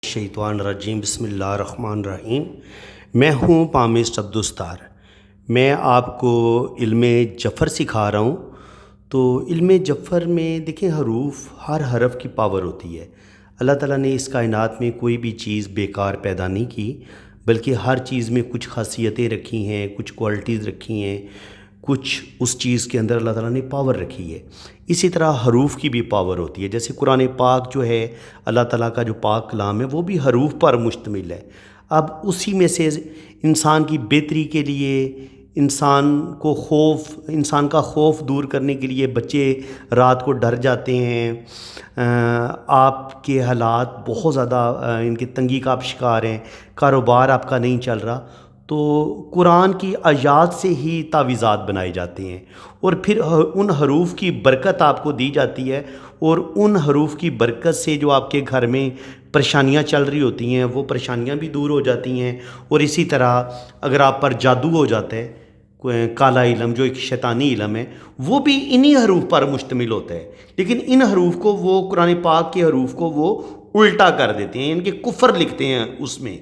شیطان الرجیم بسم اللہ الرحمن الرحیم۔ میں ہوں پامسٹ عبدالستار۔ میں آپ کو علم جفر سکھا رہا ہوں۔ تو علم جفر میں دیکھیں، حروف، ہر حرف کی پاور ہوتی ہے۔ اللہ تعالیٰ نے اس کائنات میں کوئی بھی چیز بیکار پیدا نہیں کی، بلکہ ہر چیز میں کچھ خاصیتیں رکھی ہیں، کچھ کوالٹیز رکھی ہیں، کچھ اس چیز کے اندر اللہ تعالیٰ نے پاور رکھی ہے۔ اسی طرح حروف کی بھی پاور ہوتی ہے۔ جیسے قرآن پاک جو ہے، اللہ تعالیٰ کا جو پاک کلام ہے، وہ بھی حروف پر مشتمل ہے۔ اب اسی میں سے انسان کی بہتری کے لیے، انسان کا خوف دور کرنے کے لیے بچے رات کو ڈر جاتے ہیں، آپ کے حالات بہت زیادہ ان کی تنگی کا آپ شکار ہیں، کاروبار آپ کا نہیں چل رہا، تو قرآن کی آیات سے ہی تعویذات بنائے جاتے ہیں، اور پھر ان حروف کی برکت آپ کو دی جاتی ہے، اور ان حروف کی برکت سے جو آپ کے گھر میں پریشانیاں چل رہی ہوتی ہیں، وہ پریشانیاں بھی دور ہو جاتی ہیں۔ اور اسی طرح اگر آپ پر جادو ہو جاتا ہے، کالا علم جو ایک شیطانی علم ہے، وہ بھی انہی حروف پر مشتمل ہوتا ہے، لیکن ان حروف کو وہ قرآن پاک کے حروف کو وہ الٹا کر دیتے ہیں، ان کے کفر لکھتے ہیں اس میں۔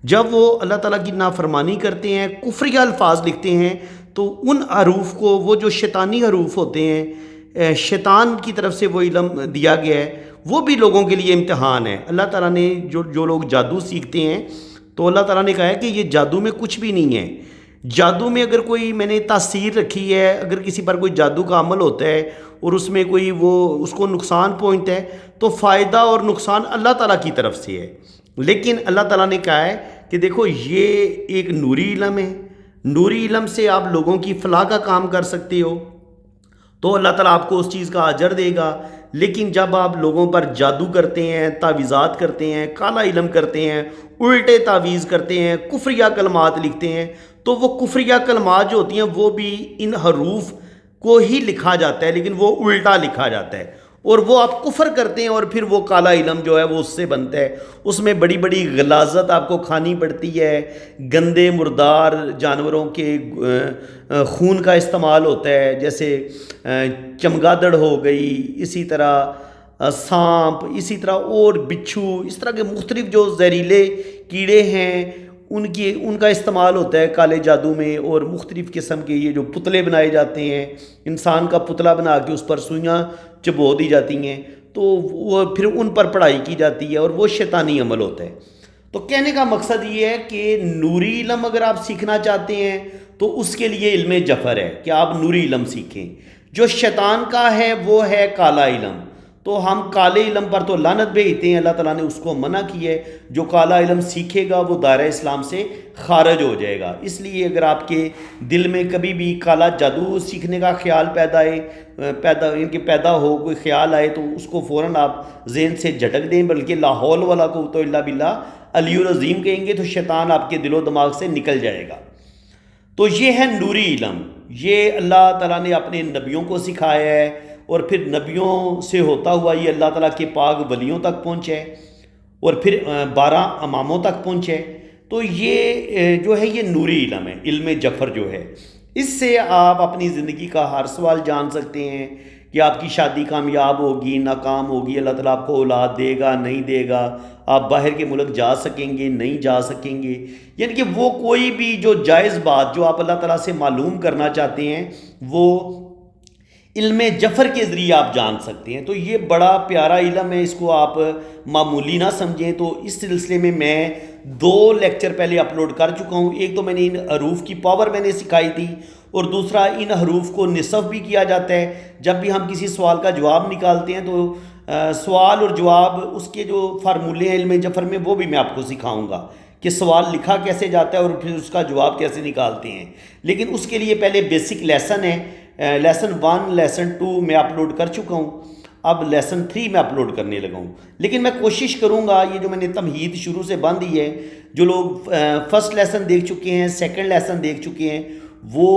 جب وہ اللہ تعالیٰ کی نافرمانی کرتے ہیں، کفریہ الفاظ لکھتے ہیں، تو ان حروف کو، وہ جو شیطانی حروف ہوتے ہیں، شیطان کی طرف سے وہ علم دیا گیا ہے، وہ بھی لوگوں کے لیے امتحان ہے۔ اللہ تعالیٰ نے جو لوگ جادو سیکھتے ہیں، تو اللہ تعالیٰ نے کہا ہے کہ یہ جادو میں کچھ بھی نہیں ہے۔ جادو میں اگر کوئی میں نے تاثیر رکھی ہے، اگر کسی پر کوئی جادو کا عمل ہوتا ہے اور اس میں کوئی وہ اس کو نقصان پہنچتا ہے، تو فائدہ اور نقصان اللہ تعالیٰ کی طرف سے ہے۔ لیکن اللہ تعالیٰ نے کہا ہے کہ دیکھو، یہ ایک نوری علم ہے، نوری علم سے آپ لوگوں کی فلاح کا کام کر سکتے ہو، تو اللہ تعالیٰ آپ کو اس چیز کا اجر دے گا۔ لیکن جب آپ لوگوں پر جادو کرتے ہیں، تعویذات کرتے ہیں، کالا علم کرتے ہیں، الٹے تعویذ کرتے ہیں، کفریہ کلمات لکھتے ہیں، تو وہ کفریہ کلمات جو ہوتی ہیں، وہ بھی ان حروف کو ہی لکھا جاتا ہے، لیکن وہ الٹا لکھا جاتا ہے، اور وہ آپ کفر کرتے ہیں، اور پھر وہ کالا علم جو ہے وہ اس سے بنتا ہے۔ اس میں بڑی بڑی غلاظت آپ کو کھانی پڑتی ہے، گندے مردار جانوروں کے خون کا استعمال ہوتا ہے، جیسے چمگادڑ ہو گئی، اسی طرح سانپ، اسی طرح اور بچھو، اس طرح کے مختلف جو زہریلے کیڑے ہیں، ان کا استعمال ہوتا ہے کالے جادو میں، اور مختلف قسم کے یہ جو پتلے بنائے جاتے ہیں، انسان کا پتلا بنا کے اس پر سوئیاں چبو دی جاتی ہیں، تو وہ پھر ان پر پڑھائی کی جاتی ہے، اور وہ شیطانی عمل ہوتا ہے۔ تو کہنے کا مقصد یہ ہے کہ نوری علم اگر آپ سیکھنا چاہتے ہیں، تو اس کے لیے علم جفر ہے کہ آپ نوری علم سیکھیں۔ جو شیطان کا ہے وہ ہے کالا علم، تو ہم کالے علم پر تو لعنت بھیجتے ہیں، اللہ تعالیٰ نے اس کو منع کی ہے۔ جو کالا علم سیکھے گا وہ دائرہ اسلام سے خارج ہو جائے گا۔ اس لیے اگر آپ کے دل میں کبھی بھی کالا جادو سیکھنے کا خیال پیدا ہو، کوئی خیال آئے، تو اس کو فوراً آپ ذہن سے جھٹک دیں، بلکہ لا حول ولا قوت الا باللہ علی العظیم کہیں گے، تو شیطان آپ کے دل و دماغ سے نکل جائے گا۔ تو یہ ہے نوری علم، یہ اللہ تعالیٰ نے اپنے نبیوں کو سکھایا ہے، اور پھر نبیوں سے ہوتا ہوا یہ اللہ تعالیٰ کے پاک ولیوں تک پہنچے، اور پھر 12 اماموں تک پہنچے۔ تو یہ جو ہے یہ نوری علم ہے، علم جفر جو ہے۔ اس سے آپ اپنی زندگی کا ہر سوال جان سکتے ہیں کہ آپ کی شادی کامیاب ہوگی، ناکام ہوگی، اللہ تعالیٰ آپ کو اولاد دے گا، نہیں دے گا، آپ باہر کے ملک جا سکیں گے، نہیں جا سکیں گے، یعنی کہ وہ کوئی بھی جو جائز بات جو آپ اللہ تعالیٰ سے معلوم کرنا چاہتے ہیں، وہ علم جفر کے ذریعے آپ جان سکتے ہیں۔ تو یہ بڑا پیارا علم ہے، اس کو آپ معمولی نہ سمجھیں۔ تو اس سلسلے میں 2 لیکچر پہلے اپلوڈ کر چکا ہوں۔ ایک تو میں نے ان حروف کی پاور میں نے سکھائی تھی، اور دوسرا ان حروف کو نصف بھی کیا جاتا ہے۔ جب بھی ہم کسی سوال کا جواب نکالتے ہیں، تو سوال اور جواب، اس کے جو فارمولے ہیں علم جفر میں، وہ بھی میں آپ کو سکھاؤں گا کہ سوال لکھا کیسے جاتا ہے اور پھر اس کا جواب کیسے نکالتے ہیں۔ لیکن اس کے لیے پہلے بیسک لیسن ہے، لیسن 1 لیسن 2 میں اپلوڈ کر چکا ہوں، اب لیسن 3 میں اپلوڈ کرنے لگا ہوں۔ لیکن میں کوشش کروں گا، یہ جو میں نے تمہید شروع سے باندھی ہے، جو لوگ فرسٹ لیسن دیکھ چکے ہیں، سیکنڈ لیسن دیکھ چکے ہیں، وہ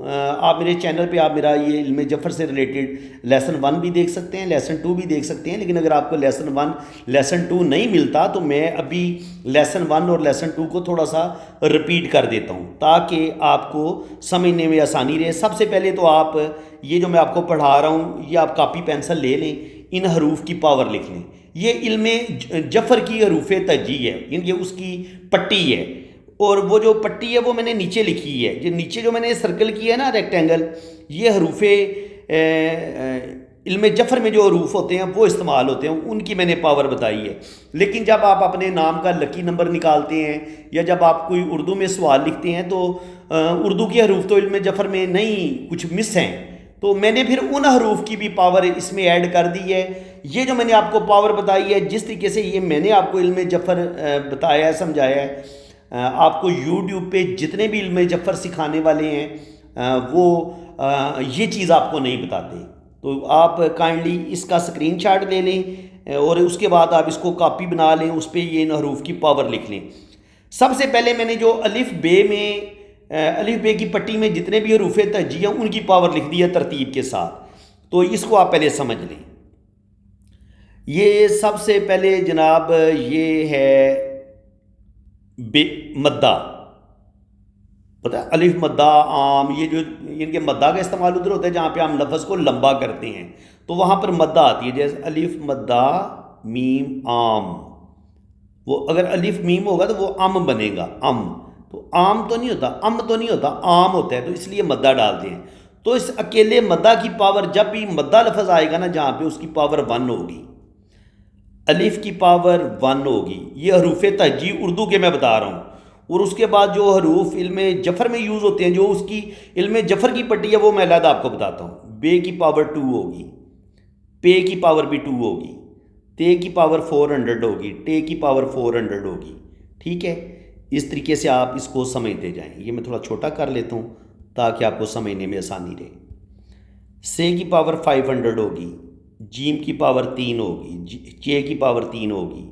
آپ میرے چینل پہ آپ میرا یہ علم جفر سے ریلیٹڈ لیسن 1 بھی دیکھ سکتے ہیں، لیسن 2 بھی دیکھ سکتے ہیں۔ لیکن اگر آپ کو لیسن 1 لیسن 2 نہیں ملتا، تو میں ابھی لیسن 1 اور لیسن 2 کو تھوڑا سا رپیٹ کر دیتا ہوں، تاکہ آپ کو سمجھنے میں آسانی رہے۔ سب سے پہلے تو آپ یہ جو میں آپ کو پڑھا رہا ہوں، یہ آپ کاپی پینسل لے لیں، ان حروف کی پاور لکھ لیں۔ یہ علم جفر کی حروف تہجی ہے، یعنی کہ اس کی پٹی ہے، اور وہ جو پٹی ہے وہ میں نے نیچے لکھی ہے، جو نیچے جو میں نے سرکل کیا ہے نا ریکٹینگل، یہ حروف علم جفر میں جو حروف ہوتے ہیں وہ استعمال ہوتے ہیں، ان کی میں نے پاور بتائی ہے۔ لیکن جب آپ اپنے نام کا لکی نمبر نکالتے ہیں یا جب آپ کوئی اردو میں سوال لکھتے ہیں تو اردو کی حروف تو علم جفر میں نہیں، کچھ مس ہیں، تو میں نے پھر ان حروف کی بھی پاور اس میں ایڈ کر دی ہے۔ یہ جو میں نے آپ کو پاور بتائی ہے، جس طریقے سے یہ میں نے آپ کو علم جفر بتایا ہے، سمجھایا ہے، آپ کو یوٹیوب پہ جتنے بھی علم جفر سکھانے والے ہیں وہ یہ چیز آپ کو نہیں بتاتے، تو آپ کائنڈلی اس کا اسکرین شاٹ لے لیں اور اس کے بعد آپ اس کو کاپی بنا لیں، اس پہ یہ ان حروف کی پاور لکھ لیں۔ سب سے پہلے میں نے جو الف بے کی پٹی میں جتنے بھی حروف تہجی ہیں ان کی پاور لکھ دی ہے ترتیب کے ساتھ، تو اس کو آپ پہلے سمجھ لیں۔ یہ سب سے پہلے جناب یہ ہے مدہ، پتہ ہے الف مدہ عام، یہ جو ان کے مدہ کا استعمال ادھر ہوتا ہے جہاں پہ ہم لفظ کو لمبا کرتے ہیں، تو وہاں پر مدہ آتی ہے، جیسے الف مدہ میم عام، وہ اگر الف میم ہوگا تو وہ ام بنے گا، ام، تو عام تو نہیں ہوتا، ام تو نہیں ہوتا، عام ہوتا ہے، تو اس لیے مدہ ڈالتے ہیں۔ تو اس اکیلے مدہ کی پاور، جب بھی مدہ لفظ آئے گا نا جہاں پہ، اس کی پاور 1 ہوگی، الف کی پاور 1 ہوگی۔ یہ حروف تہجی اردو کے میں بتا رہا ہوں، اور اس کے بعد جو حروف علم جفر میں یوز ہوتے ہیں، جو اس کی علم جفر کی پٹی ہے وہ میں علیحدہ آپ کو بتاتا ہوں۔ بے کی پاور 2 ہوگی، پے کی پاور بھی 2 ہوگی، تے کی پاور 400 ہوگی، ٹے کی پاور 400 ہوگی، ٹھیک ہے؟ اس طریقے سے آپ اس کو سمجھتے جائیں۔ یہ میں تھوڑا چھوٹا کر لیتا ہوں تاکہ آپ کو سمجھنے میں آسانی رہے۔ سے کی پاور 500 ہوگی، جیم کی پاور 3 ہوگی، چے کی پاور 3 ہوگی،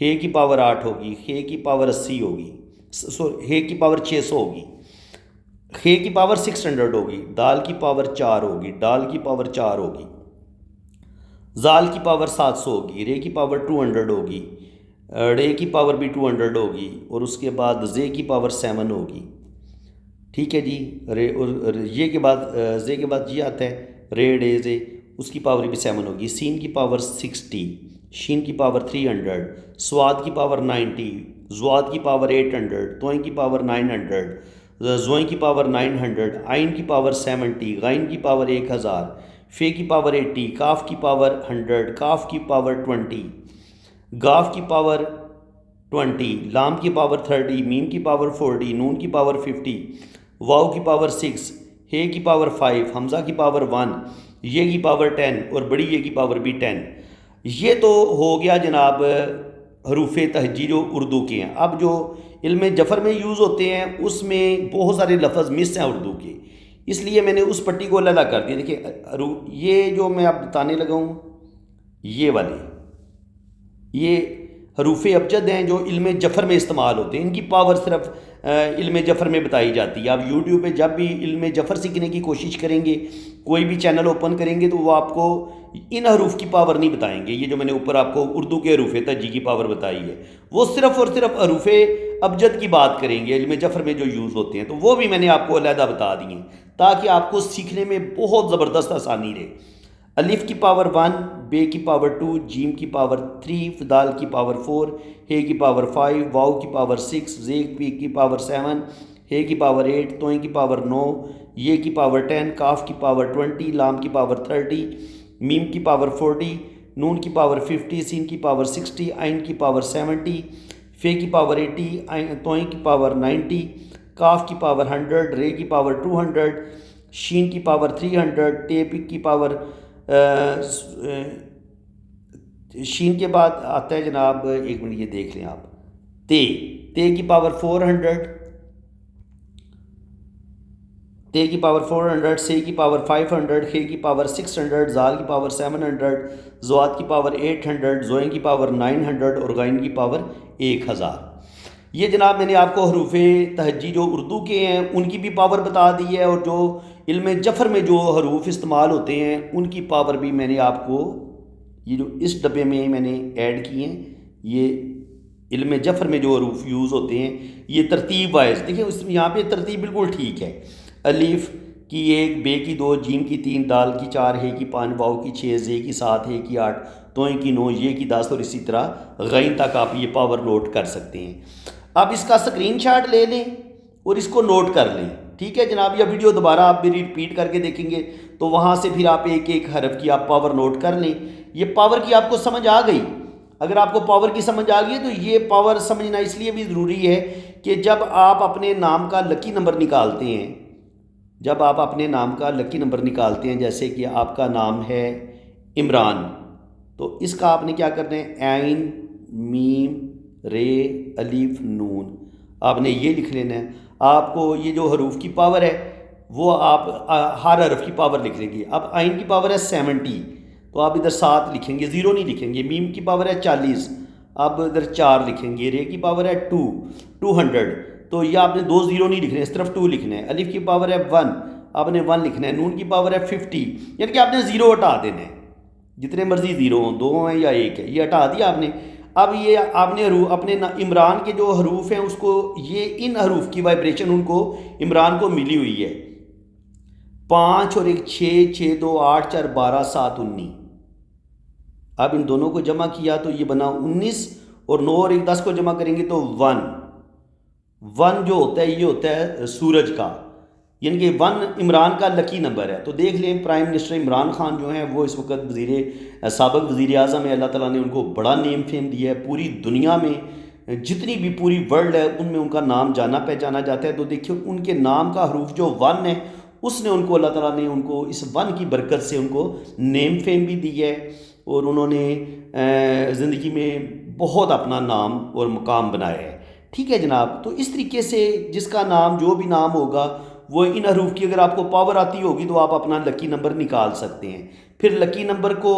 ہے کی پاور 8 ہوگی، خے کی پاور 80 ہوگی، ہے کی پاور 600 ہوگی، خے کی پاور 600 ہوگی، دال کی پاور 4 ہوگی، ڈال کی پاور 4 ہوگی، زال کی پاور 700 ہوگی، رے کی پاور 200 ہوگی، رے کی پاور بھی 200 ہوگی، اور اس کے بعد زے کی پاور 7 ہوگی، ٹھیک ہے جی؟ رے اور یہ کے بعد زے کے بعد یہ آتا ہے رے ڈے زے، اس کی پاور بھی 7 ہوگی، سین کی پاور 60، شین کی پاور 300، سواد کی پاور 90، زواد کی پاور 800، توئیں کی پاور 900، زوئیں کی پاور 900، آئین کی پاور 70، غائن کی پاور 1000، فے کی پاور 80، کاف کی پاور 100، کاف کی پاور 20، گاف کی پاور 20، لام کی پاور 30، میم کی پاور 40، نون کی پاور 50، واو کی پاور 6، ہے کی پاور 5، حمزہ کی پاور 1، یہ کی پاور 10، اور بڑی یہ کی پاور بھی 10۔ یہ تو ہو گیا جناب حروف تہجی جو اردو کے ہیں۔ اب جو علم جفر میں یوز ہوتے ہیں اس میں بہت سارے لفظ مس ہیں اردو کے، اس لیے میں نے اس پٹی کو علیحدہ کر دیا۔ دیکھیں یہ جو میں آپ بتانے لگا ہوں، یہ والے یہ حروف ابجد ہیں جو علم جفر میں استعمال ہوتے ہیں، ان کی پاور صرف علم جفر میں بتائی جاتی ہے۔ آپ یوٹیوب پہ جب بھی علم جفر سیکھنے کی کوشش کریں گے، کوئی بھی چینل اوپن کریں گے، تو وہ آپ کو ان حروف کی پاور نہیں بتائیں گے۔ یہ جو میں نے اوپر آپ کو اردو کے حروف تہجی کی پاور بتائی ہے، وہ صرف اور صرف حروف ابجد کی بات کریں گے، علم جفر میں جو یوز ہوتے ہیں، تو وہ بھی میں نے آپ کو علیحدہ بتا دی ہیں تاکہ آپ کو سیکھنے میں بہت زبردست آسانی رہے۔ الف کی پاور 1، بے کی پاور 2، جیم کی پاور 3، دال کی پاور 4، ہے کی پاور 5، واو کی پاور 6، زے کی پاور 7، ہے کی پاور 8، توئیں کی پاور 9، یہ کی پاور 10، کاف کی پاور 20، لام کی پاور 30، میم کی پاور 40، نون کی پاور 50، سین کی پاور 60، آئین کی پاور 70، فے کی پاور 80، توئیں کی پاور 90، کاف کی پاور 100، رے کی پاور 200، شین کی پاور 300، ٹے کی پاور شین کے بعد آتا ہے جناب، ایک منٹ یہ دیکھ لیں آپ، تے کی پاور 400، تے کی پاور 400، سے کی پاور 500، خے کی پاور 600، زال کی پاور 700، زواد کی پاور 800، زوئیں کی پاور 900، اور غائن کی پاور 1000۔ یہ جناب میں نے آپ کو حروف تہجی جو اردو کے ہیں ان کی بھی پاور بتا دی ہے، اور جو علم جفر میں جو حروف استعمال ہوتے ہیں ان کی پاور بھی میں نے آپ کو یہ جو اس ڈبے میں میں نے ایڈ کی ہیں۔ یہ علم جفر میں جو حروف یوز ہوتے ہیں یہ ترتیب وائز دیکھیں، اس میں یہاں پہ ترتیب بالکل ٹھیک ہے۔ الف کی 1، بے کی 2، جیم کی 3، دال کی 4، ہے کی 5، واو کی 6، زے کی 7، ہے کی 8، توئیں کی 9 یہ کی 10 اور اسی طرح غین تک آپ یہ پاور نوٹ کر سکتے ہیں۔ اب اس کا اسکرین شاٹ لے لیں اور اس کو نوٹ کر لیں، ٹھیک ہے جناب۔ یہ ویڈیو دوبارہ آپ بھی ریپیٹ کر کے دیکھیں گے تو وہاں سے پھر آپ ایک ایک حرف کی آپ پاور نوٹ کر لیں۔ یہ پاور کی آپ کو سمجھ آ گئی؟ اگر آپ کو پاور کی سمجھ آ گئی تو یہ پاور سمجھنا اس لیے بھی ضروری ہے کہ جب آپ اپنے نام کا لکی نمبر نکالتے ہیں، جب آپ اپنے نام کا لکی نمبر نکالتے ہیں، جیسے کہ آپ کا نام ہے عمران، تو اس کا آپ نے کیا کرنا ہے، عین میم رے الف نون، آپ نے یہ لکھ لینا ہے۔ آپ کو یہ جو حروف کی پاور ہے وہ آپ ہر حرف کی پاور لکھ لیں گے۔ اب عین کی پاور ہے 70 تو آپ ادھر 7 لکھیں گے، 0 نہیں لکھیں گے۔ میم کی پاور ہے 40، اب ادھر 4 لکھیں گے۔ رے کی پاور ہے 200 تو یہ آپ نے 2 0 نہیں لکھنے، اس طرف 2 لکھنا ہے۔ الف کی پاور ہے 1، آپ نے 1 لکھنا ہے۔ نون کی پاور ہے 50، یعنی کہ آپ نے 0 ہٹا دینا ہے، جتنے مرضی 0 ہوں، 2 ہیں یا 1 ہے، یہ ہٹا دیا آپ نے۔ اب یہ آپ نے اپنے عمران کے جو حروف ہیں اس کو، یہ ان حروف کی وائبریشن ان کو عمران کو ملی ہوئی ہے، 5 اور 1 6، 6 2 8 4 12 7 19۔ اب ان دونوں کو جمع کیا تو یہ بنا 19، اور 9 اور 1 10 کو جمع کریں گے تو 1 جو ہوتا ہے یہ ہوتا ہے سورج کا، یعنی کہ 1 عمران کا لکی نمبر ہے۔ تو دیکھ لیں پرائم منسٹر عمران خان جو ہیں وہ اس وقت سابق وزیر اعظم ہے، اللہ تعالیٰ نے ان کو بڑا نیم فیم دیا ہے، پوری دنیا میں جتنی بھی پوری ورلڈ ہے ان میں ان کا نام جانا پہچانا جاتا ہے۔ تو دیکھیے ان کے نام کا حروف جو 1 ہے اس نے ان کو، اللہ تعالیٰ نے ان کو اس 1 کی برکت سے ان کو نیم فیم بھی دی ہے، اور انہوں نے زندگی میں بہت اپنا نام اور مقام بنایا ہے، ٹھیک ہے جناب۔ تو اس طریقے سے جس کا نام، جو بھی نام ہوگا وہ ان حروف کی اگر آپ کو پاور آتی ہوگی تو آپ اپنا لکی نمبر نکال سکتے ہیں۔ پھر لکی نمبر کو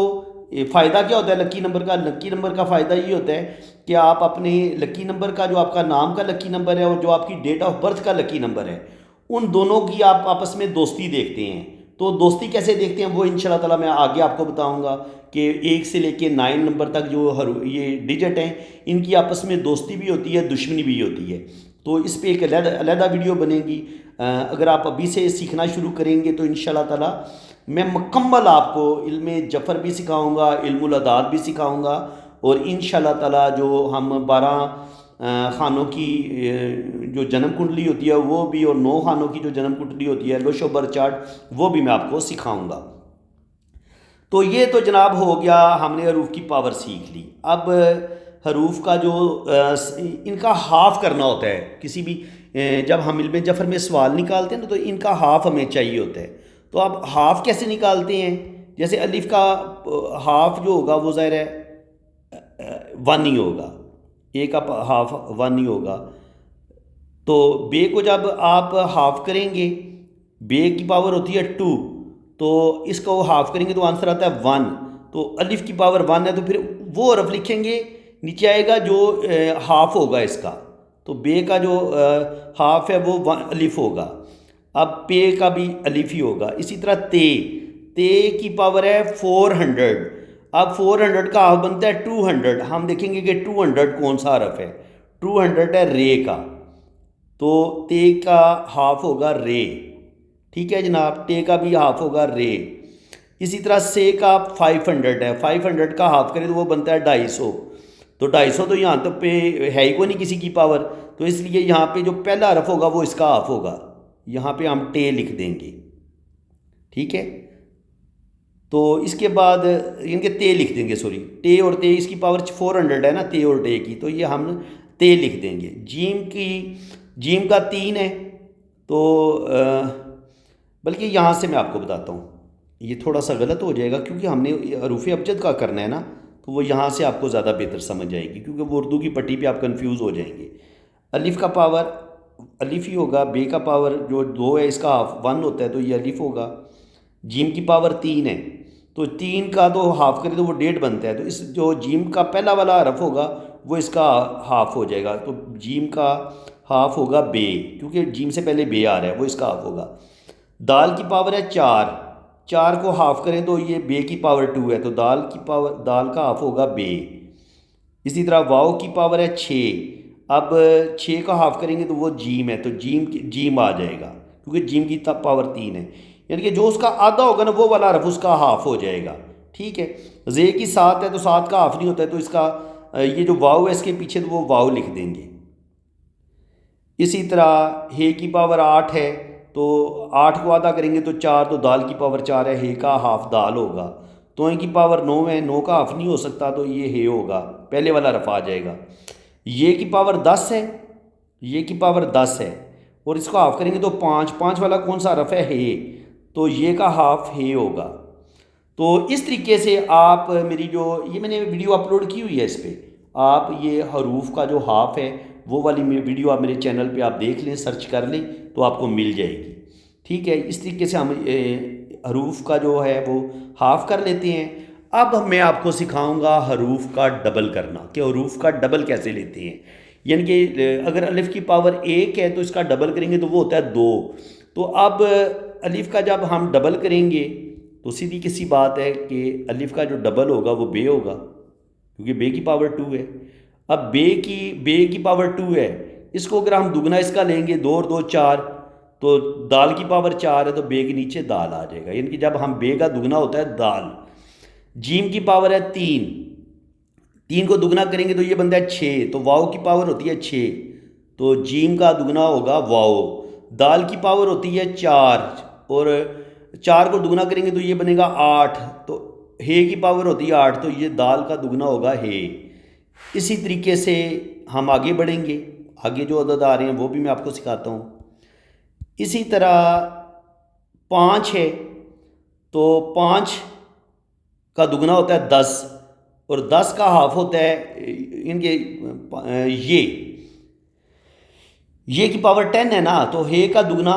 فائدہ کیا ہوتا ہے لکی نمبر کا؟ لکی نمبر کا فائدہ یہ ہوتا ہے کہ آپ اپنے لکی نمبر کا، جو آپ کا نام کا لکی نمبر ہے اور جو آپ کی ڈیٹ آف برتھ کا لکی نمبر ہے، ان دونوں کی آپ آپس میں دوستی دیکھتے ہیں۔ تو دوستی کیسے دیکھتے ہیں وہ انشاءاللہ تعالیٰ میں آگے آپ کو بتاؤں گا کہ 1 سے لے کے 9 نمبر تک جو یہ ڈیجٹ ہیں ان کی آپس میں دوستی بھی ہوتی ہے، دشمنی بھی ہوتی ہے۔ تو اس پہ ایک علیحدہ ویڈیو بنے گی۔ اگر آپ ابھی سے سیکھنا شروع کریں گے تو انشاءاللہ تعالیٰ میں مکمل آپ کو علم جفر بھی سکھاؤں گا، علم الاعداد بھی سکھاؤں گا، اور انشاءاللہ تعالیٰ جو ہم 12 خانوں کی جو جنم کنڈلی ہوتی ہے وہ بھی، اور 9 خانوں کی جو جنم کنڈلی ہوتی ہے لوش و بر چارٹ، وہ بھی میں آپ کو سکھاؤں گا۔ تو یہ تو جناب ہو گیا، ہم نے حروف کی پاور سیکھ لی۔ اب حروف کا جو ان کا ہاف کرنا ہوتا ہے، کسی بھی جب ہم علم جفر میں سوال نکالتے ہیں تو ان کا ہاف ہمیں چاہیے ہوتا ہے۔ تو اب ہاف کیسے نکالتے ہیں؟ جیسے الف کا ہاف جو ہوگا وہ ظاہر ہے 1 ہی ہوگا، اے کا ہاف 1 ہی ہوگا۔ تو بے کو جب آپ ہاف کریں گے، بے کی پاور ہوتی ہے 2، تو اس کو ہاف کریں گے تو آنسر آتا ہے 1۔ تو الف کی پاور 1 ہے تو پھر وہ حرف لکھیں گے، نیچے آئے گا جو ہاف ہوگا اس کا، تو بے کا جو ہاف ہے وہ الف ہوگا۔ اب پے کا بھی الف ہی ہوگا۔ اسی طرح تے کی پاور ہے 400، اب 400 کا ہاف بنتا ہے 200۔ ہم دیکھیں گے کہ 200 کون سا حرف ہے، 200 ہے رے کا، تو تے کا ہاف ہوگا رے، ٹھیک ہے جناب۔ ٹے کا بھی ہاف ہوگا رے۔ اسی طرح سے کا 500 ہے، 500 کا ہاف کریں تو وہ بنتا ہے 250، تو 250 تو یہاں تک پہ ہے ہی کوئی نہیں کسی کی پاور، تو اس لیے یہاں پہ جو پہلا حرف ہوگا وہ اس کا ہاف ہوگا، یہاں پہ ہم ٹے لکھ دیں گے، ٹھیک ہے۔ تو اس کے بعد ان کے تے لکھ دیں گے، سوری ٹے اور تے، اس کی پاور 400 ہے نا تے اور ٹے کی، تو یہ ہم تے لکھ دیں گے۔ جیم کا 3 ہے، تو بلکہ یہاں سے میں آپ کو بتاتا ہوں، یہ تھوڑا سا غلط ہو جائے گا کیونکہ ہم نے حروف ابجد کا کرنا ہے نا، تو وہ یہاں سے آپ کو زیادہ بہتر سمجھ جائے گی، کیونکہ وہ اردو کی پٹی پہ آپ کنفیوز ہو جائیں گے۔ الف کا پاور الف ہی ہوگا، بے کا پاور جو 2 ہے اس کا ہاف 1 ہوتا ہے تو یہ الف ہوگا۔ جیم کی پاور 3 ہے، تو 3 کا تو ہاف کرے تو وہ 1.5 بنتا ہے، تو اس جو جیم کا پہلا والا حرف ہوگا وہ اس کا ہاف ہو جائے گا، تو جیم کا ہاف ہوگا بے، کیونکہ جیم سے پہلے بے آ رہا ہے، وہ اس کا ہاف ہوگا۔ دال کی پاور ہے 4 کو ہاف کریں تو یہ بے کی پاور 2 ہے، تو دال کا ہاف ہوگا بے۔ اسی طرح واؤ کی پاور ہے 6، اب 6 کا ہاف کریں گے تو وہ جیم ہے، تو جیم آ جائے گا کیونکہ جیم کی پاور 3 ہے، یعنی کہ جو اس کا آدھا ہوگا نا وہ والا حرف اس کا ہاف ہو جائے گا، ٹھیک ہے. زے کی 7 ہے تو 7 کا ہاف نہیں ہوتا ہے، تو اس کا یہ جو واو ہے اس کے پیچھے تو وہ واو لکھ دیں گے. اسی طرح ہے کی پاور 8 ہے تو 8 کو آدھا کریں گے تو 4، تو دال کی پاور 4 ہے، ہے کا ہاف دال ہوگا. تو کی پاور 9 ہے، 9 کا ہاف نہیں ہو سکتا تو یہ ہے ہوگا، پہلے والا رفع آ جائے گا. یہ کی پاور 10 ہے، یہ کی پاور 10 ہے اور اس کو ہاف کریں گے تو 5، 5 والا کون سا حرف ہے تو یہ کا ہاف ہے ہوگا. تو اس طریقے سے آپ میری جو یہ میں نے ویڈیو اپلوڈ کی ہوئی ہے اس پہ آپ یہ حروف کا جو ہاف ہے وہ والی ویڈیو آپ میرے چینل پہ آپ دیکھ لیں، سرچ کر لیں تو آپ کو مل جائے گی. ٹھیک ہے، اس طریقے سے ہم حروف کا جو ہے وہ ہاف کر لیتے ہیں. اب میں آپ کو سکھاؤں گا حروف کا ڈبل کرنا، کہ حروف کا ڈبل کیسے لیتے ہیں. یعنی کہ اگر الف کی پاور 1 ہے تو اس کا ڈبل کریں گے تو وہ ہوتا ہے 2. تو اب الف کا جب ہم ڈبل کریں گے تو سیدھی کسی بات ہے کہ الف کا جو ڈبل ہوگا وہ بے ہوگا، کیونکہ بے کی پاور 2 ہے. اب بے کی پاور 2 ہے، اس کو اگر ہم دگنا اس کا لیں گے 2 اور 2 4، تو دال کی پاور 4 ہے تو بے کے نیچے دال آ جائے گا. یعنی کہ جب ہم بے کا دگنا ہوتا ہے دال. جیم کی پاور ہے 3، 3 کو دگنا کریں گے تو یہ بنتا ہے 6، تو واؤ کی پاور ہوتی ہے 6، تو جیم کا دگنا ہوگا واؤ. دال کی پاور ہوتی ہے 4 اور 4 کو دگنا کریں گے تو یہ بنے گا 8، تو ہے کی پاور ہوتی ہے 8 تو یہ دال کا دگنا ہوگا ہے. اسی طریقے سے ہم آگے بڑھیں گے، آگے جو عدد آ رہے ہیں وہ بھی میں آپ کو سکھاتا ہوں. اسی طرح 5 ہے تو 5 کا دگنا ہوتا ہے 10 اور 10 کا ہاف ہوتا ہے ان کے یہ کی پاور 10 ہے نا، تو ہے کا دگنا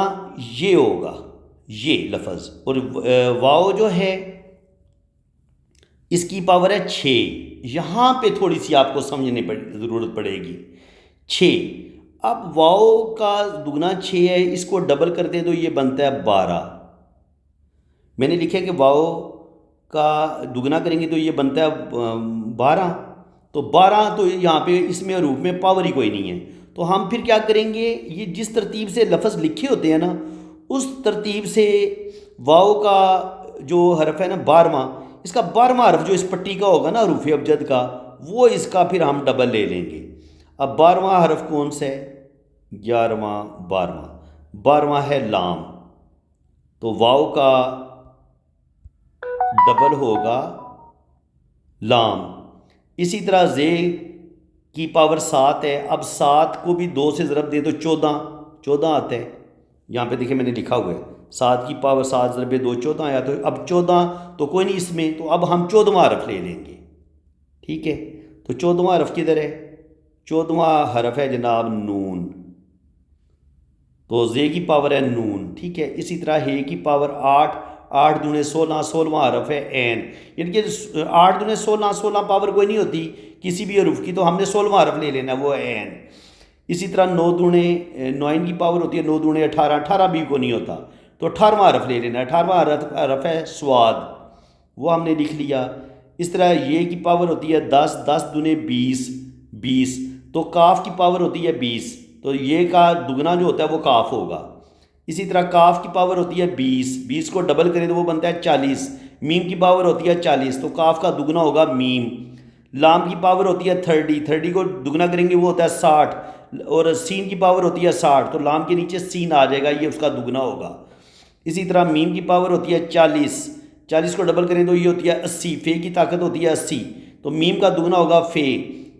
یہ ہوگا یہ لفظ. اور واؤ جو ہے اس کی پاور ہے 6. یہاں پہ تھوڑی سی آپ کو سمجھنے ضرورت پڑے گی. 6، اب واؤ کا دگنا 6 ہے، اس کو ڈبل کر دیں تو یہ بنتا ہے 12. میں نے لکھا ہے کہ واؤ کا دگنا کریں گے تو یہ بنتا ہے 12، تو 12 تو یہاں پہ اس میں حروف میں پاور ہی کوئی نہیں ہے. تو ہم پھر کیا کریں گے، یہ جس ترتیب سے لفظ لکھے ہوتے ہیں نا اس ترتیب سے واؤ کا جو حرف ہے نا 12واں، اس کا 12واں حرف جو اس پٹی کا ہوگا نا حروف ابجد کا، وہ اس کا پھر ہم ڈبل لے لیں گے. اب 12واں حرف کون سا ہے، 11واں 12واں ہے لام، تو واؤ کا ڈبل ہوگا لام. اسی طرح زے کی پاور 7 ہے، اب 7 کو بھی 2 سے ضرب دیں تو 14 آتا ہے. یہاں پہ دیکھیں میں نے لکھا ہوا ہے 7 کی پاور 7 ضرب 2 14 آیا، تو اب 14 تو کوئی نہیں اس میں، تو اب ہم 14واں حرف لے لیں گے. ٹھیک ہے، تو 14واں حرف کدھر ہے، 14واں حرف ہے جناب نون، تو زے کی پاور ہے نون. ٹھیک ہے، اسی طرح ہے کی پاور 8، 8 دنے 16، 16واں حرف ہے عین. یعنی کہ 8 دنے 16، 16 پاور کوئی نہیں ہوتی کسی بھی حروف کی، تو ہم نے 16واں حرف لے لینا وہ ہے عین. اسی طرح 9 دنے 9 کی پاور ہوتی ہے 9 دنے 18، 18 بھی کو نہیں ہوتا تو 18واں حرف لے لینا. 18واں حرف ہے سواد، وہ ہم نے لکھ لیا. اس طرح یہ کی پاور ہوتی ہے 10، 10 دنے 20، 20، تو کاف کی پاور ہوتی ہے 20، تو یہ کا دگنا جو ہوتا ہے وہ کاف ہوگا. اسی طرح کاف کی پاور ہوتی ہے 20، 20 کو ڈبل کریں تو وہ بنتا ہے 40. میم کی پاور ہوتی ہے 40، تو کاف کا دگنا ہوگا میم. لام کی پاور ہوتی ہے 30، 30 کو دگنا کریں گے وہ ہوتا ہے 60، اور سین کی پاور ہوتی ہے 60، تو لام کے نیچے سین آ جائے گا، یہ اس کا دگنا ہوگا. اسی طرح میم کی پاور ہوتی ہے 40، 40 کو ڈبل کریں تو یہ ہوتی ہے 80، فے کی طاقت ہوتی ہے 80، تو میم کا دگنا ہوگا فے.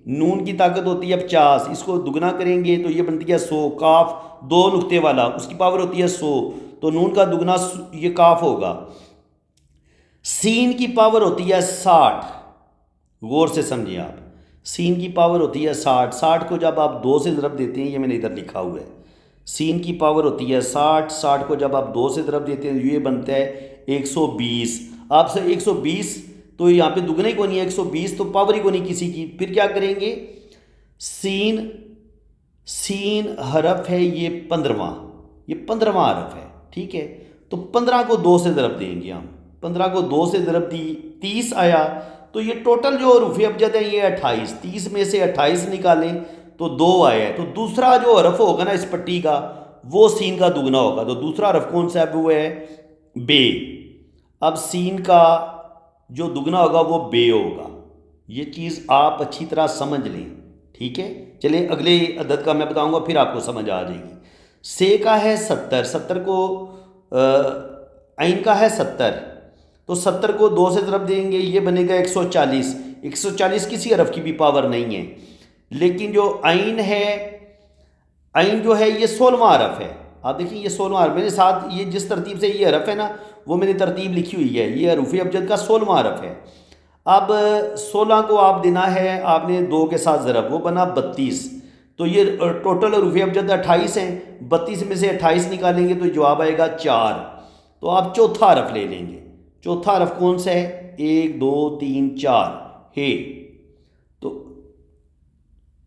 نون کی طاقت ہوتی ہے 50، اس کو دگنا کریں گے تو یہ بنتی ہے 100. کاف 2 نقطے والا اس کی پاور ہوتی ہے 100، تو نون کا دگنا یہ کاف ہوگا. سین کی پاور ہوتی ہے 60، غور سے سمجھیں آپ، سین کی پاور ہوتی ہے 60، 60 کو جب آپ 2 سے ضرب دیتے ہیں، یہ میں نے ادھر لکھا ہوا ہے، سین کی پاور ہوتی ہے 60، 60 کو جب آپ 2 سے ضرب دیتے ہیں یہ بنتا ہے 120. آپ سے 120 تو یہاں پہ دگنا ہی کو نہیں ہے، 120 تو پاور ہی کو نہیں کسی کی. پھر کیا کریں گے، سین حرف ہے یہ 15واں، یہ 15واں حرف ہے. ٹھیک ہے، تو 15 کو 2 سے ضرب دیں گے ہم، 15 کو 2 سے ضرب دی 30 آیا، تو یہ ٹوٹل جو حروف ابجد ہیں یہ 28، 30 میں سے 28 نکالیں تو 2 آیا ہے. تو دوسرا جو حرف ہوگا نا اس پٹی کا وہ سین کا دگنا ہوگا. تو دوسرا حرف کون سا ہے، وہ ہے بے. اب سین کا جو دگنا ہوگا وہ بے ہوگا. یہ چیز آپ اچھی طرح سمجھ لیں. ٹھیک ہے, چلیں اگلے عدد کا میں بتاؤں گا, پھر آپ کو سمجھ آ جائے گی. سے کا ہے 70, 70 کو عین کا ہے 70, تو 70 کو 2 سے ضرب دیں گے, یہ بنے گا 140. 140 کسی حرف کی بھی پاور نہیں ہے, لیکن جو عین ہے, عین جو ہے یہ 16واں حرف ہے. آپ دیکھیں یہ 16واں حرف, میرے ساتھ یہ جس ترتیب سے یہ حرف ہے نا وہ میں نے ترتیب لکھی ہوئی ہے, یہ حروف ابجد کا 16واں حرف ہے. اب 16 کو آپ دینا ہے آپ نے 2 کے ساتھ ضرب, وہ بنا 32. تو یہ ٹوٹل حروف ابجد 28 ہیں, 32 میں سے 28 نکالیں گے تو جواب آئے گا 4. تو آپ چوتھا حرف لے لیں گے. چوتھا حرف کون سا ہے؟ 1 2 3 4 ہے. تو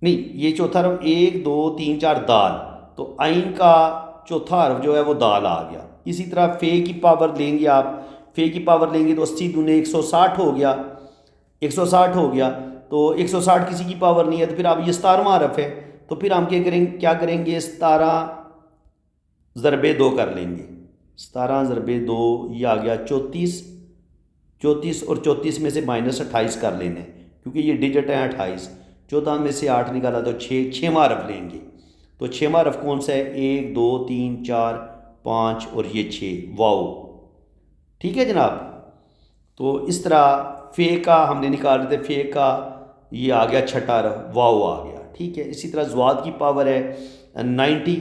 نہیں, یہ چوتھا حرف 1 2 3 4 دال, تو عین کا چوتھا حرف جو ہے وہ دال آ گیا. اسی طرح فے کی پاور لیں گے آپ, فے کی پاور لیں گے تو 80 دونے 160 ہو گیا, 160 ہو گیا. تو 160 کسی کی پاور نہیں ہے, تو پھر آپ یہ 17واں حرف ہے, تو پھر ہم کیا کریں گے 17 ضرب 2 کر لیں گے. 17 ضرب 2 یہ آ گیا 34. 34 اور 34 میں سے -28 کر لینا ہے کیونکہ یہ ڈیجٹ ہے 28. 14 میں سے 8 نکالا تو 6, 6واں حرف لیں گے. تو 6واں حرف کون سا ہے؟ 1 2 3 4 5 اور یہ 6, واو. ٹھیک ہے جناب. تو اس طرح فے کا ہم نے نکال رہے تھے, فے کا یہ آ گیا چھٹا حرف, واو آ گیا. ٹھیک ہے. اسی طرح زواد کی پاور ہے 90,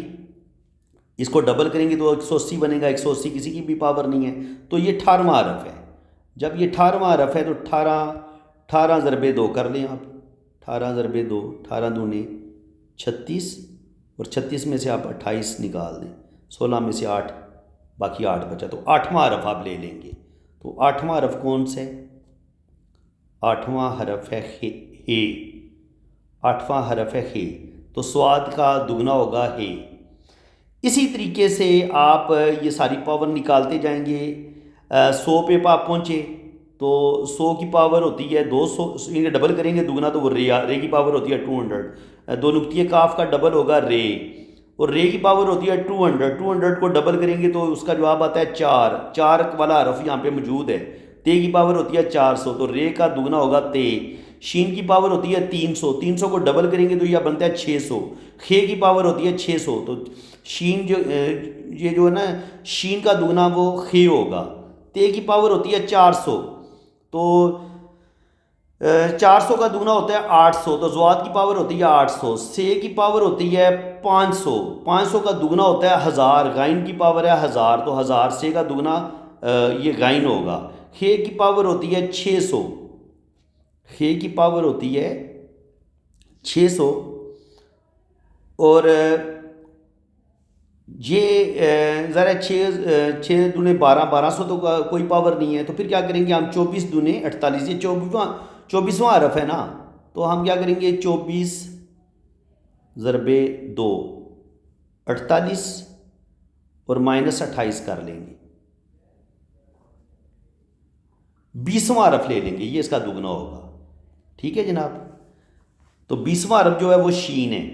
اس کو ڈبل کریں گے تو 180 بنے گا. 180 کسی کی بھی پاور نہیں ہے, تو یہ 18واں حرف ہے. جب یہ 18واں حرف ہے تو 18 ضرب 2 کر لیں آپ. 18 ضرب 2, 18 دونے 36, اور 36 میں سے آپ 28 نکال دیں, 16 میں سے 8, باقی 8 بچا, تو 8واں حرف آپ لے لیں گے. تو 8واں حرف کون سے؟ 8واں حرف ہے ہے. 8واں حرف ہے ہے, تو سواد کا دگنا ہوگا ہے. اسی طریقے سے آپ یہ ساری پاور نکالتے جائیں گے. 100 پہ آپ پہنچے تو 100 کی پاور ہوتی ہے 200, انہیں ڈبل کریں گے دگنا تو وہ رے کی پاور ہوتی ہے 200. 2 نقطے کاف کا ڈبل ہوگا رے, اور رے کی پاور ہوتی ہے 200. 200 کو ڈبل کریں گے تو اس کا جواب آتا ہے 4. 4 والا حرف یہاں پہ موجود ہے. تے کی پاور ہوتی ہے 400, تو رے کا دگنا ہوگا تے. شین کی پاور ہوتی ہے 300, 300 کو ڈبل کریں گے تو یہ بنتا ہے 600. خے کی پاور ہوتی ہے 600, تو شین یہ جو ہے نا شین کا دگنا وہ خے ہوگا. تے کی پاور ہوتی ہے 400, تو 400 کا دگنا ہوتا ہے 800, تو زواد کی پاور ہوتی ہے 800. سے کی پاور ہوتی ہے 500, 500 کا دگنا ہوتا ہے 1000. غائن کی پاور ہے 1000, تو 1000 سے کا دگنا یہ غائن ہوگا. خے کی پاور ہوتی ہے 600, خے کی پاور ہوتی ہے 600, اور یہ ذرا 6 دونے 12, 1200 تو کوئی پاور نہیں ہے. تو پھر کیا کریں گے ہم 24 دونے 48, یہ 24واں حرف ہے نا, تو ہم کیا کریں گے 24 ضرب 2 48 اور -28 کر لیں گے. 20واں حرف لے لیں گے, یہ اس کا دگنا ہوگا. ٹھیک ہے جناب. تو 20واں حرف جو ہے وہ شین ہے.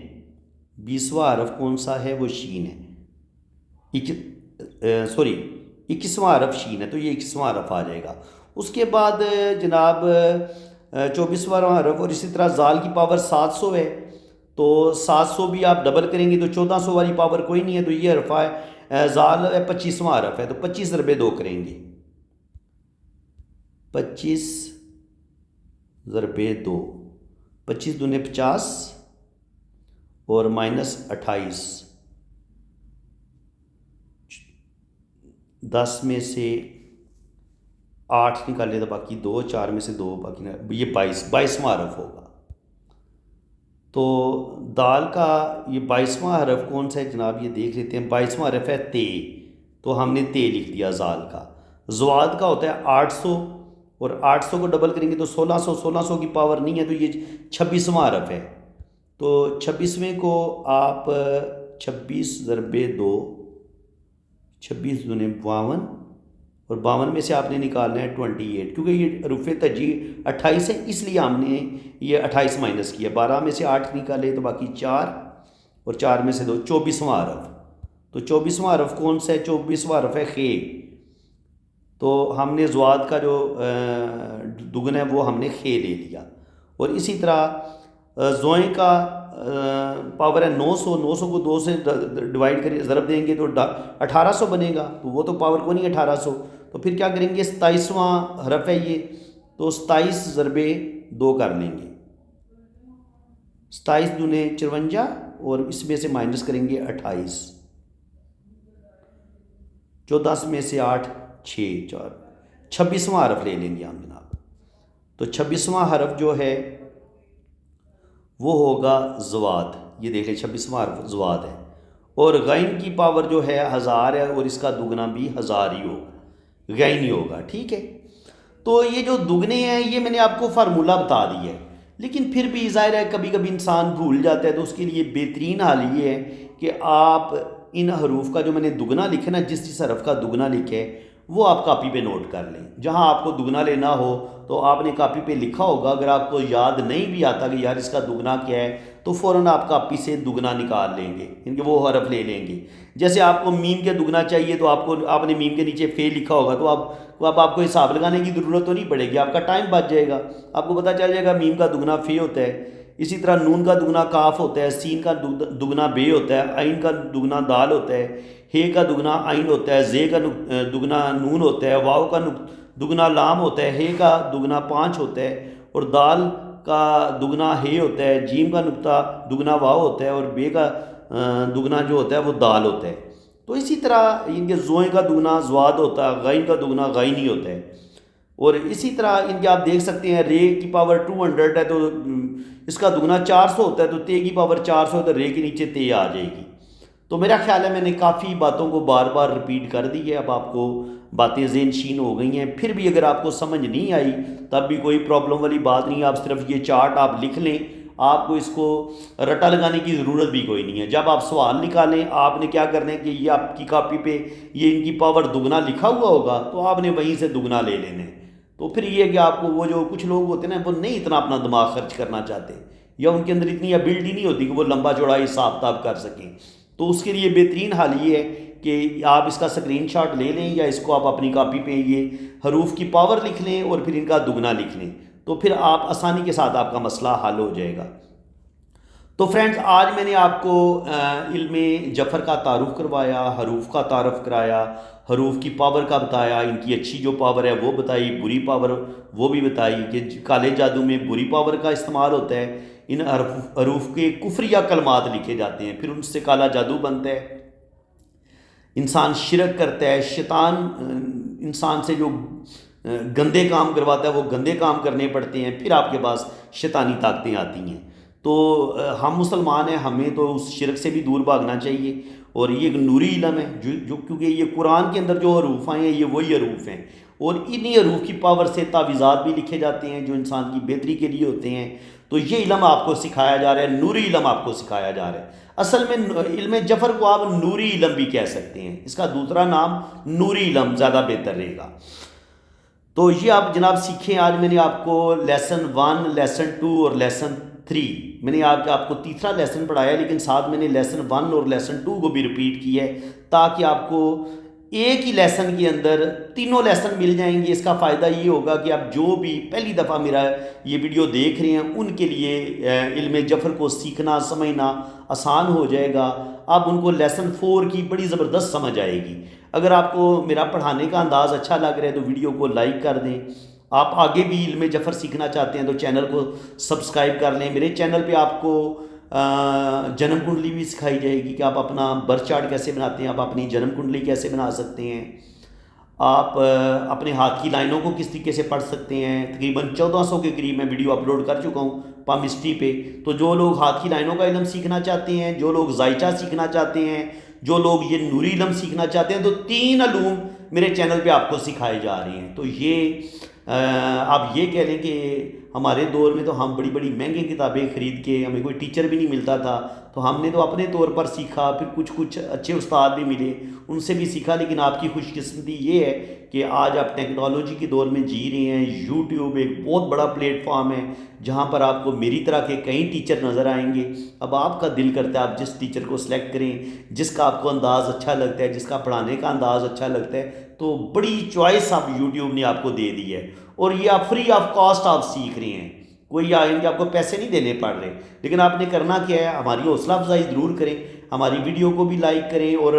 20واں حرف کون سا ہے؟ وہ شین ہے. 21واں حرف شین ہے, تو یہ 21واں حرف آ جائے گا. اس کے بعد جناب 24واں حرف, اور اسی طرح زال کی پاور 700 ہے, تو 700 بھی آپ ڈبل کریں گے تو 1400 والی پاور کوئی نہیں ہے, تو یہ حرف ہے زال 25واں حرف ہے, تو 25 ضرب 2 کریں گے. 25 ضرب 2, 25 دونے 50 اور -28, 10 میں سے 8 نکالے تو باقی 2, 4 میں سے 2 باقی, یہ 22واں حرف ہوگا. تو دال کا یہ 22واں حرف کون سا ہے جناب؟ یہ دیکھ لیتے ہیں. 22واں حرف ہے تے, تو ہم نے تے لکھ دیا زال کا. زواد کا ہوتا ہے 800, اور 800 کو ڈبل کریں گے تو 1600, 1600 کی پاور نہیں ہے, تو یہ 26واں حرف ہے. تو 26ویں کو آپ 26 ضرب 2, 26 دونے 52, اور 52 میں سے آپ نے نکالنا ہے 28, کیونکہ یہ حروف ترجیح 28 ہے اس لیے ہم نے یہ 28 مائنس کیا. 12 میں سے 8 نکالے تو باقی 4, اور 4 میں سے 2, 24واں حرف. تو 24واں حرف کون سا ہے؟ 24واں حرف ہے خے. تو ہم نے زواد کا جو دگنا ہے وہ ہم نے خے لے لیا. اور اسی طرح زوئیں کا پاور ہے 900. 900 کو 2 سے ڈیوائڈ کریں ضرب دیں گے تو 1800 بنے گا. تو وہ تو پاور کو نہیں 1800. تو پھر کیا کریں گے 27واں حرف ہے یہ, تو 27 ضربے 2 کر لیں گے. 27 دونے 54 اور اس میں سے مائنس کریں گے 28. 14 میں سے 8 6 4 26واں حرف لے لیں گے ہم جناب. تو 26واں حرف جو ہے وہ ہوگا زواد. یہ دیکھ لیں 26واں حرف زواد ہے. اور غین کی پاور جو ہے 1000 ہے, اور اس کا دگنا بھی 1000 ہی ہوگا, غین ہی ہوگا. ٹھیک ہے, تو یہ جو دگنے ہیں یہ میں نے آپ کو فارمولہ بتا دی ہے, لیکن پھر بھی ظاہر ہے کبھی کبھی انسان بھول جاتا ہے. تو اس کے لیے بہترین حل یہ ہے کہ آپ ان حروف کا جو میں نے دگنا لکھا نا, جس حرف کا دگنا لکھے وہ آپ کاپی پہ نوٹ کر لیں. جہاں آپ کو دگنا لینا ہو تو آپ نے کاپی پہ لکھا ہوگا. اگر آپ کو یاد نہیں بھی آتا کہ یار اس کا دگنا کیا ہے, تو فوراً آپ کاپی سے دگنا نکال لیں گے, ان کے وہ حرف لے لیں گے. جیسے آپ کو میم کے دگنا چاہیے تو آپ نے میم کے نیچے فے لکھا ہوگا, تو اب آپ کو حساب لگانے کی ضرورت تو نہیں پڑے گی, آپ کا ٹائم بچ جائے گا. آپ کو پتہ چل جائے گا میم کا دگنا فے ہوتا ہے. اسی طرح نون کا دگنا کاف ہوتا ہے, سین کا دگنا بے ہوتا ہے, عین کا دگنا دال ہوتا ہے, ہے کا دگنا عین ہوتا ہے, زے کا دگنا نون ہوتا ہے, واو کا دگنا لام ہوتا ہے, ہے کا دگنا 5 ہوتا ہے, اور دال کا دگنا ہے ہوتا ہے, جیم کا نقطہ دگنا واو ہوتا ہے, اور بے کا دگنا جو ہوتا ہے وہ دال ہوتا ہے. تو اسی طرح ان کے زوئیں کا دگنا زواد ہوتا ہے, غین کا دگنا غین ہی ہوتا ہے. اور اسی طرح ان کے آپ دیکھ سکتے ہیں رے کی پاور 200 ہے, تو اس کا دگنا 400 ہوتا ہے, تو تے کی پاور 400 ہے, تو رے کے نیچے تے آ جائے گی. تو میرا خیال ہے میں نے کافی باتوں کو بار بار رپیٹ کر دی ہے. اب آپ کو باتیں ذہن شین ہو گئی ہیں. پھر بھی اگر آپ کو سمجھ نہیں آئی تب بھی کوئی پرابلم والی بات نہیں, آپ صرف یہ چارٹ آپ لکھ لیں. آپ کو اس کو رٹا لگانے کی ضرورت بھی کوئی نہیں ہے. جب آپ سوال نکالیں آپ نے کیا کرنا ہے کہ یہ آپ کی کاپی پہ یہ ان کی پاور دگنا لکھا ہوا ہوگا, تو آپ نے وہیں سے دگنا لے لینا ہے. تو پھر یہ کہ آپ کو وہ جو کچھ لوگ ہوتے ہیں نا وہ نہیں اتنا اپنا دماغ خرچ کرنا چاہتے, یا ان کے اندر اتنی ایبلٹی نہیں ہوتی کہ وہ لمبا چوڑا حساب کتاب کر سکیں. تو اس کے لیے بہترین حل یہ ہے کہ آپ اس کا اسکرین شاٹ لے لیں, یا اس کو آپ اپنی کاپی پہ یہ حروف کی پاور لکھ لیں اور پھر ان کا دگنا لکھ لیں, تو پھر آپ آسانی کے ساتھ آپ کا مسئلہ حل ہو جائے گا. تو فرینڈز آج میں نے آپ کو علم جفر کا تعارف کروایا, حروف کا تعارف کرایا, حروف کی پاور کا بتایا, ان کی اچھی جو پاور ہے وہ بتائی, بری پاور وہ بھی بتائی کہ کالے جادو میں بری پاور کا استعمال ہوتا ہے. ان حروف کے کفریہ کلمات لکھے جاتے ہیں, پھر ان سے کالا جادو بنتا ہے, انسان شرک کرتا ہے, شیطان انسان سے جو گندے کام کرواتا ہے وہ گندے کام کرنے پڑتے ہیں, پھر آپ کے پاس شیطانی طاقتیں آتی ہیں. تو ہم مسلمان ہیں, ہمیں تو اس شرک سے بھی دور بھاگنا چاہیے. اور یہ ایک نوری علم ہے جو کیونکہ یہ قرآن کے اندر جو حروف آئے ہیں یہ وہی حروف ہیں, اور انہی حروف کی پاور سے تعویذات بھی لکھے جاتے ہیں جو انسان کی بہتری کے لیے ہوتے ہیں. تو یہ علم آپ کو سکھایا جا رہا ہے, نوری علم آپ کو سکھایا جا رہا ہے. اصل میں علم جفر کو آپ نوری علم بھی کہہ سکتے ہیں, اس کا دوسرا نام نوری علم زیادہ بہتر رہے گا. تو یہ آپ جناب سیکھیں. آج میں نے آپ کو لیسن 1, لیسن 2 اور لیسن 3 میں نے آپ کو تیسرا لیسن پڑھایا, لیکن ساتھ میں نے لیسن 1 اور لیسن 2 کو بھی ریپیٹ کیا ہے تاکہ آپ کو ایک ہی لیسن کے اندر تینوں لیسن مل جائیں گے. اس کا فائدہ یہ ہوگا کہ آپ جو بھی پہلی دفعہ میرا یہ ویڈیو دیکھ رہے ہیں ان کے لیے علم جفر کو سیکھنا سمجھنا آسان ہو جائے گا. اب ان کو لیسن 4 کی بڑی زبردست سمجھ آئے گی. اگر آپ کو میرا پڑھانے کا انداز اچھا لگ رہا ہے تو ویڈیو کو لائک کر دیں. آپ آگے بھی علم جفر سیکھنا چاہتے ہیں تو چینل کو سبسکرائب کر لیں. میرے چینل پہ آپ کو جنم کنڈلی بھی سکھائی جائے گی کہ آپ اپنا برتھ چارٹ کیسے بناتے ہیں, آپ اپنی جنم کنڈلی کیسے بنا سکتے ہیں, آپ اپنے ہاتھ کی لائنوں کو کس طریقے سے پڑھ سکتے ہیں. تقریباً 1400 کے قریب میں ویڈیو اپلوڈ کر چکا ہوں پام ہسٹری پہ. تو جو لوگ ہاتھ کی لائنوں کا علم سیکھنا چاہتے ہیں, جو لوگ ذائچہ سیکھنا چاہتے ہیں, جو لوگ یہ نوری علم سیکھنا چاہتے ہیں, تو 3 علوم میرے چینل پہ آپ کو سکھائے جا رہے ہیں. تو یہ آپ یہ کہہ لیں کہ ہمارے دور میں تو ہم بڑی بڑی مہنگی کتابیں خرید کے، ہمیں کوئی ٹیچر بھی نہیں ملتا تھا، تو ہم نے تو اپنے طور پر سیکھا، پھر کچھ اچھے استاد بھی ملے، ان سے بھی سیکھا۔ لیکن آپ کی خوش قسمتی یہ ہے کہ آج آپ ٹیکنالوجی کے دور میں جی رہے ہیں۔ یوٹیوب ایک بہت بڑا پلیٹ فارم ہے جہاں پر آپ کو میری طرح کے کئی ٹیچر نظر آئیں گے۔ اب آپ کا دل کرتا ہے آپ جس ٹیچر کو سلیکٹ کریں، جس کا آپ کو انداز اچھا لگتا ہے، جس کا پڑھانے کا انداز اچھا لگتا ہے، تو بڑی چوائس آپ یوٹیوب نے آپ کو دے دی ہے، اور یہ آپ فری آف کاسٹ آپ سیکھ رہے ہیں، کوئی آئیں گے آپ کو پیسے نہیں دینے پڑ رہے۔ لیکن آپ نے کرنا کیا ہے، ہماری حوصلہ افزائی ضرور کریں، ہماری ویڈیو کو بھی لائک کریں، اور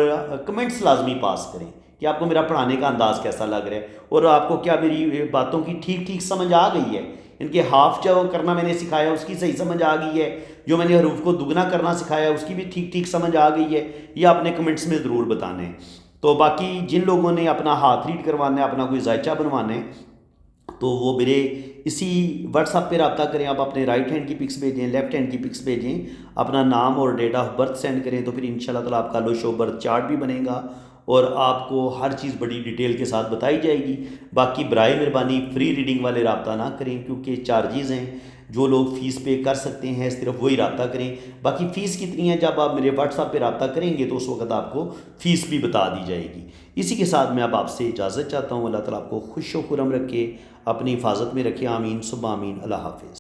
کمنٹس لازمی پاس کریں کہ آپ کو میرا پڑھانے کا انداز کیسا لگ رہا ہے، اور آپ کو کیا میری باتوں کی ٹھیک ٹھیک سمجھ آ گئی ہے۔ ان کے ہاف جو کرنا میں نے سکھایا اس کی صحیح سمجھ آ گئی ہے، جو میں نے حروف کو دگنا کرنا سکھایا اس کی بھی ٹھیک ٹھیک سمجھ آ گئی ہے، یہ آپ نے کمنٹس میں ضرور بتانا ہے۔ تو باقی جن لوگوں نے اپنا ہاتھ ریڈ کروانا ہے، اپنا کوئی ذائچہ بنوانا ہے، تو وہ میرے اسی واٹس ایپ پہ رابطہ کریں۔ آپ اپنے رائٹ ہینڈ کی پکس بھیجیں، لیفٹ ہینڈ کی پکس بھیجیں، اپنا نام اور ڈیٹ آف برتھ سینڈ کریں، تو پھر انشاءاللہ تعالیٰ آپ کا لو شو برتھ چارٹ بھی بنے گا، اور آپ کو ہر چیز بڑی ڈیٹیل کے ساتھ بتائی جائے گی۔ باقی برائے مہربانی فری ریڈنگ والے رابطہ نہ کریں، کیونکہ چارجز ہیں، جو لوگ فیس پے کر سکتے ہیں صرف وہی رابطہ کریں۔ باقی فیس کتنی ہے جب آپ میرے واٹس ایپ پہ رابطہ کریں گے تو اس وقت آپ کو فیس بھی بتا دی جائے گی۔ اسی کے ساتھ میں اب آپ سے اجازت چاہتا ہوں، اللہ تعالیٰ آپ کو خوش و خرم رکھے، اپنی حفاظت میں رکھے، آمین ثم آمین، اللہ حافظ۔